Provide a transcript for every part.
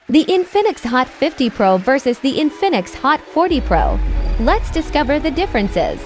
The Infinix Hot 50 Pro versus the Infinix Hot 40 Pro. Let's discover the differences.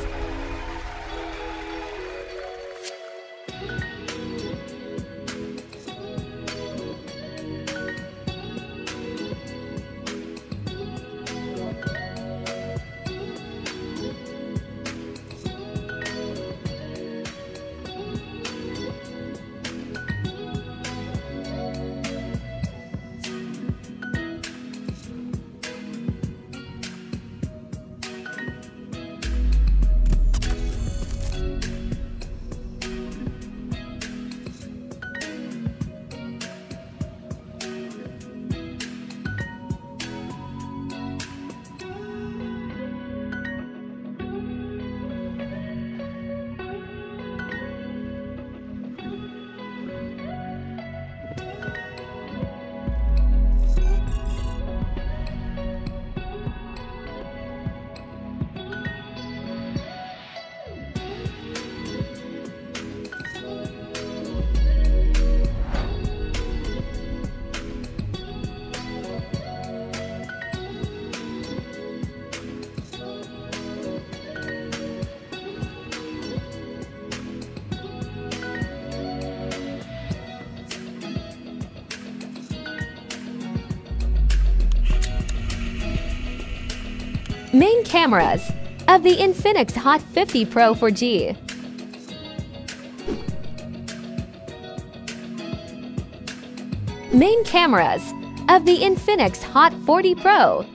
Main cameras of the Infinix Hot 50 Pro 4G. Main cameras of the Infinix Hot 40 Pro.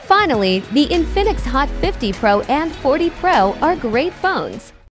Finally, the Infinix Hot 50 Pro and 40 Pro are great phones.